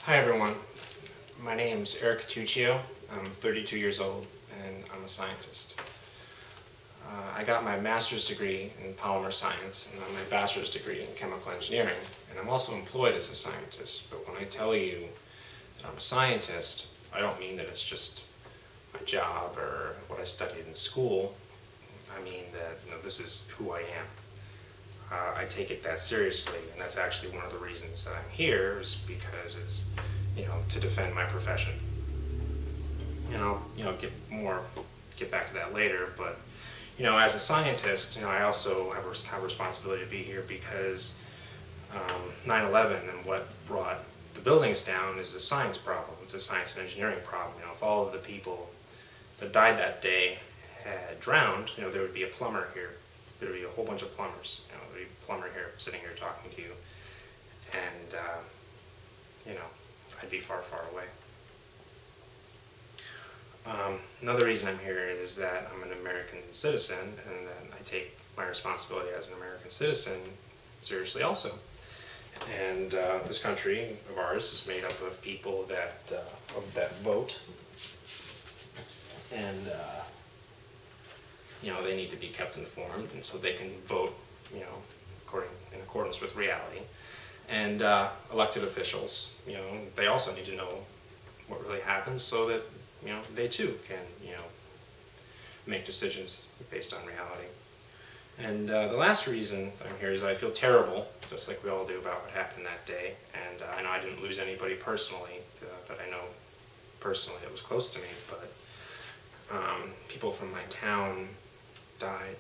Hi everyone, my name's Eric Tuccio. I'm 32 years old and I'm a scientist. I got my master's degree in polymer science and my bachelor's degree in chemical engineering, and I'm also employed as a scientist. But when I tell you that I'm a scientist, I don't mean that it's just my job or what I studied in school. I mean that this is who I am. I take it that seriously, and that's actually one of the reasons that I'm here, is because it's, to defend my profession. And I'll, get back to that later, but, as a scientist, I also have a kind of responsibility to be here because 9/11 and what brought the buildings down is a science problem. It's a science and engineering problem. If all of the people that died that day had drowned, there would be a plumber here. There would be a whole bunch of plumbers. There would be a plumber here, sitting here talking to you, and I'd be far, far away. Another reason I'm here is that I'm an American citizen, and that I take my responsibility as an American citizen seriously also. And this country of ours is made up of people that vote, and they need to be kept informed, and so they can vote, in accordance with reality. And elected officials, they also need to know what really happens so that, they too can, make decisions based on reality. And the last reason I'm here is I feel terrible, just like we all do, about what happened that day. And I know I didn't lose anybody personally, but I know personally it was close to me. But people from my town died.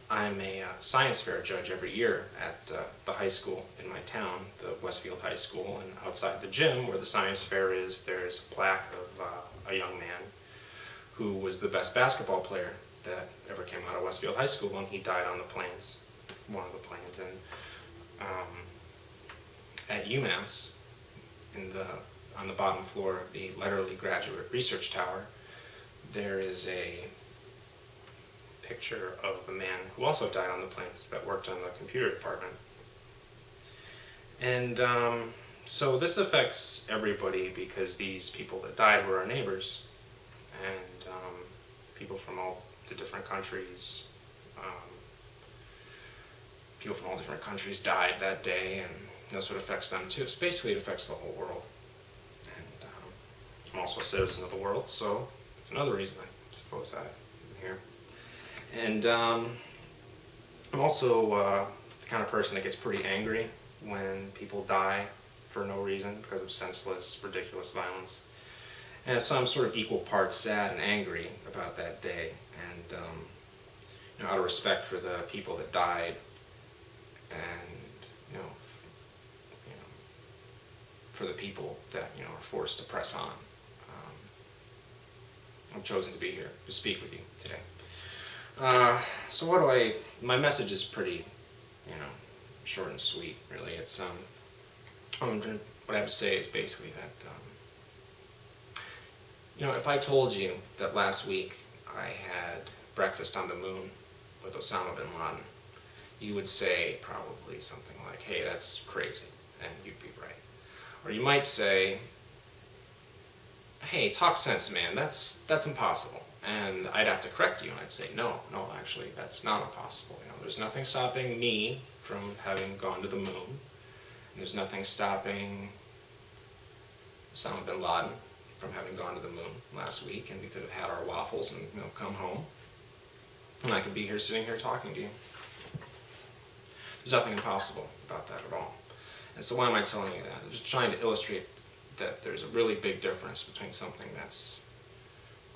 I'm a science fair judge every year at the high school in my town, the Westfield High School, and outside the gym where the science fair is, there's a plaque of a young man who was the best basketball player that ever came out of Westfield High School, and he died on the planes, one of the planes. And at UMass, on the bottom floor of the Letterly Graduate Research Tower, there is a picture of a man who also died on the planes that worked on the computer department. And so this affects everybody because these people that died were our neighbors, and people from all the different countries, died that day, and that's what affects them too. So basically it affects the whole world. And I'm also a citizen of the world, so that's another reason I suppose I'm here. And I'm also the kind of person that gets pretty angry when people die for no reason because of senseless, ridiculous violence. And so I'm sort of equal parts sad and angry about that day. And out of respect for the people that died, and for the people that are forced to press on, I've chosen to be here to speak with you today. So my message is pretty, short and sweet, really. It's, what I have to say is basically that, if I told you that last week I had breakfast on the moon with Osama bin Laden, you would say probably something like, hey, that's crazy, and you'd be right. Or you might say, hey, talk sense, man, that's impossible. And I'd have to correct you, and I'd say, no, actually, that's not impossible. There's nothing stopping me from having gone to the moon, and there's nothing stopping Osama bin Laden from having gone to the moon last week, and we could have had our waffles and come home, and I could be here sitting here talking to you. There's nothing impossible about that at all. And so why am I telling you that? I'm just trying to illustrate that there's a really big difference between something that's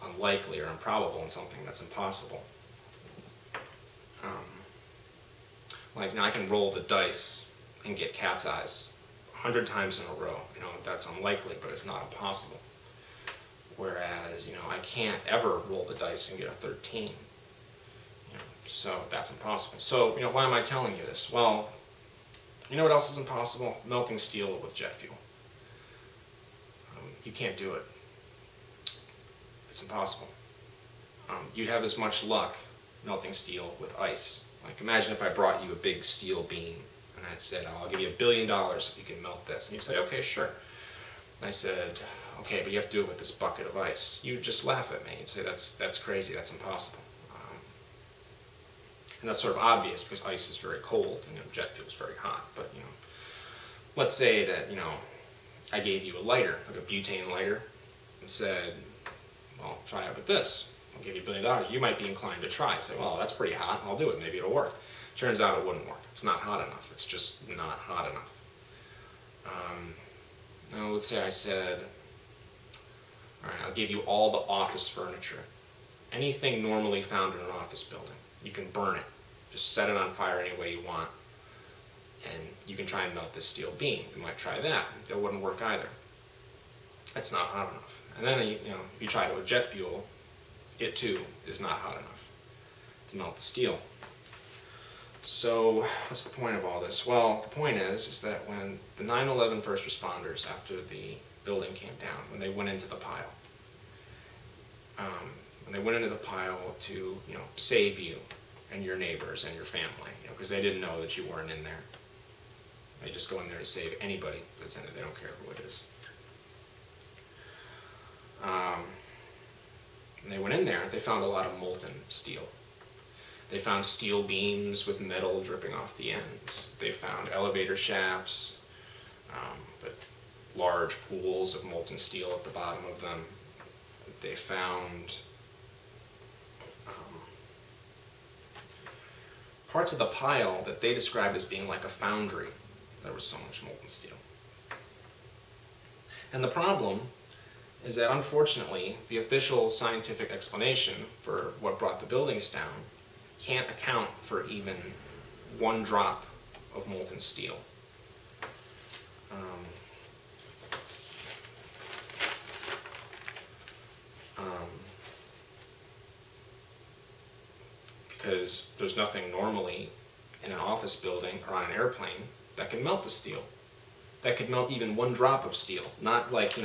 unlikely or improbable and something that's impossible. Now I can roll the dice and get cat's eyes 100 times in a row. That's unlikely, but it's not impossible. Whereas, I can't ever roll the dice and get a 13. So that's impossible. So, why am I telling you this? Well, you know what else is impossible? Melting steel with jet fuel. You can't do it. It's impossible. You'd have as much luck melting steel with ice. Imagine if I brought you a big steel beam And I said, oh, I'll give you $1 billion if you can melt this. And you say, okay, sure. And I said, okay, but you have to do it with this bucket of ice. You'd just laugh at me. You'd say, that's crazy, that's impossible. And that's sort of obvious because ice is very cold and jet fuel is very hot. But let's say that I gave you a lighter, like a butane lighter, and said, well, try it with this. I'll give you $1 billion. You might be inclined to try. Say, well, that's pretty hot. I'll do it. Maybe it'll work. Turns out it wouldn't work. It's not hot enough. It's just not hot enough. Now, let's say I said, all right, I'll give you all the office furniture. Anything normally found in an office building. You can burn it. Just set it on fire any way you want. And you can try and melt this steel beam. You might try that. That wouldn't work either. That's not hot enough. And then you try it with jet fuel. It too is not hot enough to melt the steel. So what's the point of all this? Well, the point is that when the 9/11 first responders, after the building came down, when they went into the pile, to save you and your neighbors and your family, because they didn't know that you weren't in there. They just go in there to save anybody that's in it. They don't care who it is. When they went in there, they found a lot of molten steel. They found steel beams with metal dripping off the ends. They found elevator shafts with large pools of molten steel at the bottom of them. They found parts of the pile that they described as being like a foundry. There was so much molten steel. And the problem is that, unfortunately, the official scientific explanation for what brought the buildings down can't account for even 1 drop of molten steel. Because there's nothing normally in an office building or on an airplane that can melt the steel. That could melt even 1 drop of steel. Not like,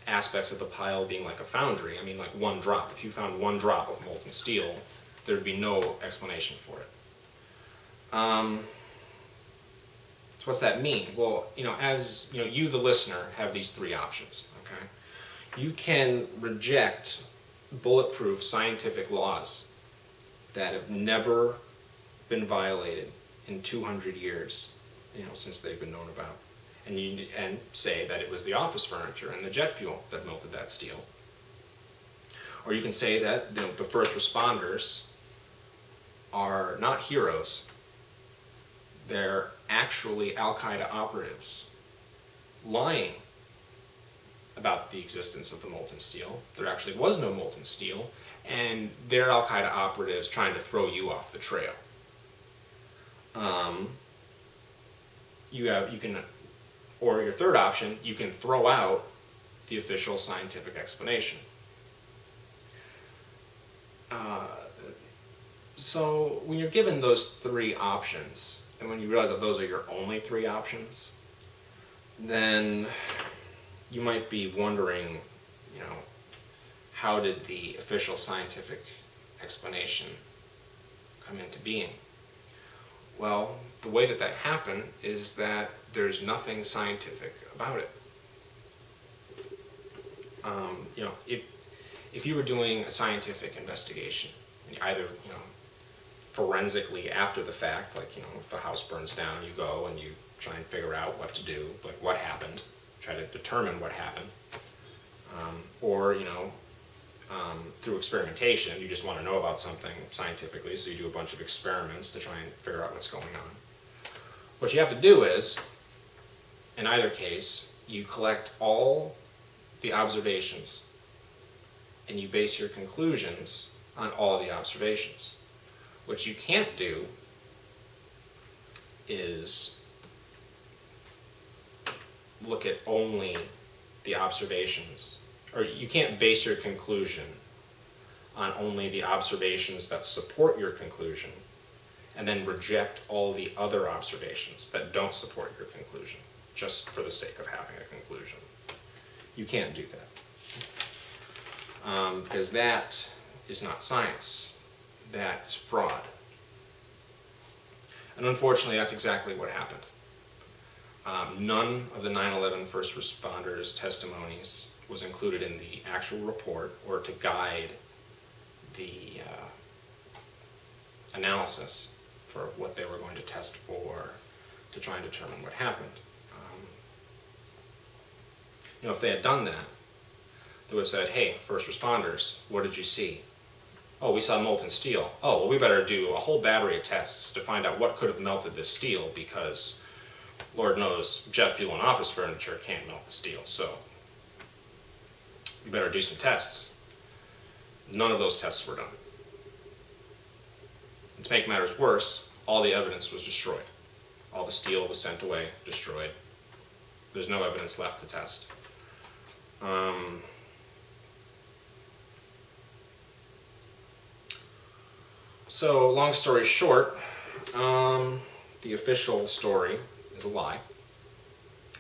aspects of the pile being like a foundry. I mean like 1 drop. If you found 1 drop of molten steel, there would be no explanation for it. So what's that mean? Well, as you, the listener, have these 3 options. Okay, you can reject bulletproof scientific laws that have never been violated in 200 years, since they've been known about, and say that it was the office furniture and the jet fuel that melted that steel. Or you can say that the first responders are not heroes. They're actually Al-Qaeda operatives lying about the existence of the molten steel. There actually was no molten steel, and they're Al-Qaeda operatives trying to throw you off the trail. Or your third option, you can throw out the official scientific explanation. So when you're given those 3 options, and when you realize that those are your only 3 options, then you might be wondering, how did the official scientific explanation come into being? Well, the way that happened is that there's nothing scientific about it. If you were doing a scientific investigation, either forensically after the fact, like if a house burns down, you go and you try and figure out what to do, like what happened, try to determine what happened, or through experimentation, you just want to know about something scientifically, so you do a bunch of experiments to try and figure out what's going on. What you have to do is, in either case, you collect all the observations and you base your conclusions on all the observations. What you can't do is look at only the observations, or you can't base your conclusion on only the observations that support your conclusion and then reject all the other observations that don't support your conclusion just for the sake of having a conclusion. You can't do that. Because that is not science. That is fraud. And unfortunately, that's exactly what happened. None of the 9/11 first responders' testimonies was included in the actual report or to guide the analysis for what they were going to test for to try and determine what happened. If they had done that, they would have said, hey, first responders, what did you see? Oh, we saw molten steel. Oh, well, we better do a whole battery of tests to find out what could have melted this steel, because Lord knows jet fuel and office furniture can't melt the steel, so we better do some tests. None of those tests were done. And to make matters worse, all the evidence was destroyed. All the steel was sent away, destroyed. There's no evidence left to test. So, long story short, the official story is a lie,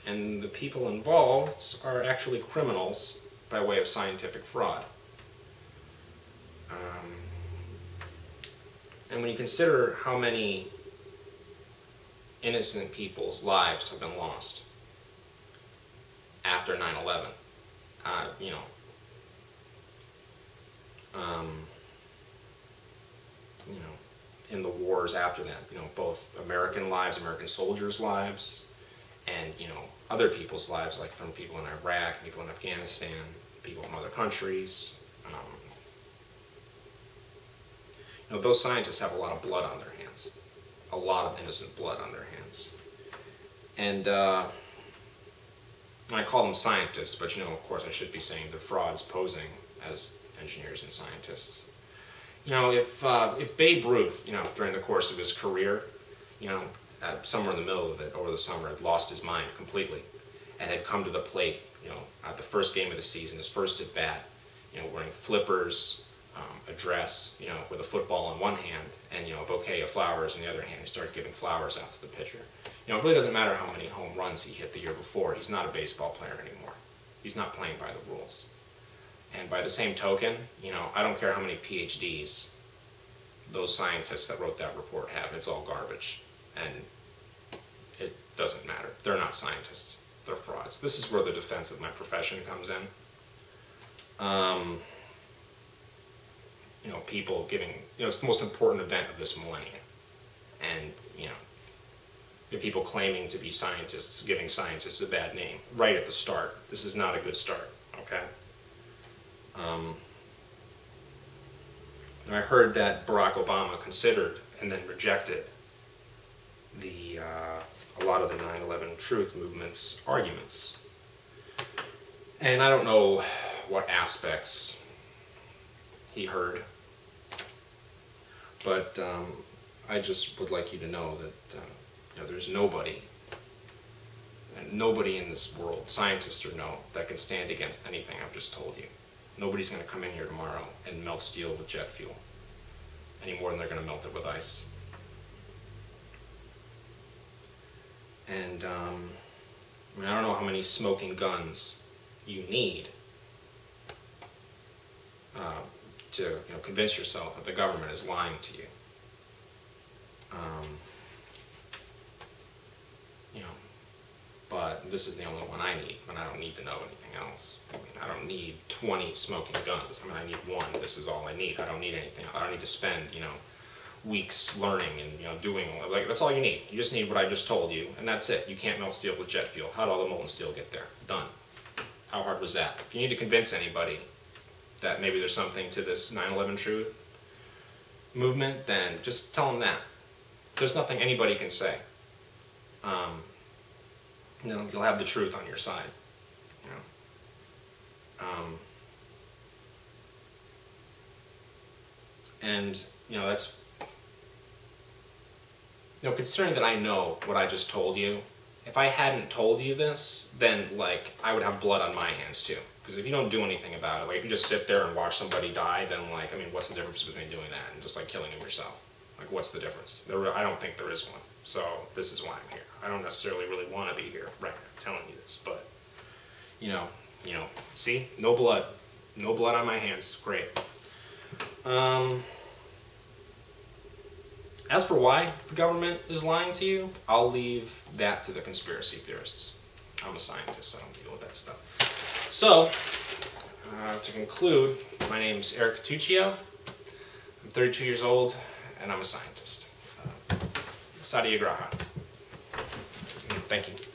and the people involved are actually criminals by way of scientific fraud. And when you consider how many innocent people's lives have been lost after 9/11, in the wars after that, both American lives, American soldiers' lives, and, other people's lives, like from people in Iraq, people in Afghanistan, people from other countries. Those scientists have a lot of blood on their hands, a lot of innocent blood on their hands. And I call them scientists, but of course I should be saying they're frauds posing as engineers and scientists. If Babe Ruth, during the course of his career, somewhere in the middle of it over the summer, had lost his mind completely and had come to the plate, at the first game of the season, his first at bat, wearing flippers, a dress, with a football in one hand and, a bouquet of flowers in the other hand. He started giving flowers out to the pitcher. It really doesn't matter how many home runs he hit the year before. He's not a baseball player anymore. He's not playing by the rules. And by the same token, I don't care how many PhDs those scientists that wrote that report have. It's all garbage. And it doesn't matter. They're not scientists. They're frauds. This is where the defense of my profession comes in. People giving, it's the most important event of this millennium. And, people claiming to be scientists, giving scientists a bad name right at the start. This is not a good start, okay? I heard that Barack Obama considered and then rejected a lot of the 9/11 Truth Movement's arguments. And I don't know what aspects he heard, but I just would like you to know that there's nobody in this world, scientist or no, that can stand against anything I've just told you. Nobody's going to come in here tomorrow and melt steel with jet fuel any more than they're going to melt it with ice. And I don't know how many smoking guns you need to convince yourself that the government is lying to you. But this is the only one I need, and I don't need to know anything else. I don't need 20 smoking guns. I need one. This is all I need. I don't need anything. I don't need to spend, weeks learning and, doing, that's all you need. You just need what I just told you, and that's it. You can't melt steel with jet fuel. How did all the molten steel get there? Done. How hard was that? If you need to convince anybody that maybe there's something to this 9/11 Truth movement, then just tell them that. There's nothing anybody can say. You'll have the truth on your side. And that's, considering that I know what I just told you, if I hadn't told you this, then I would have blood on my hands too. Because if you don't do anything about it, if you just sit there and watch somebody die, then what's the difference between doing that and just killing him yourself? What's the difference? I don't think there is one. So this is why I'm here. I don't necessarily really want to be here right now telling you this, but see, no blood on my hands. Great. As for why the government is lying to you, I'll leave that to the conspiracy theorists. I'm a scientist, so I don't deal with that stuff. So, to conclude, my name is Eric Tuccio. I'm 32 years old, and I'm a scientist. Satyagraha. Thank you.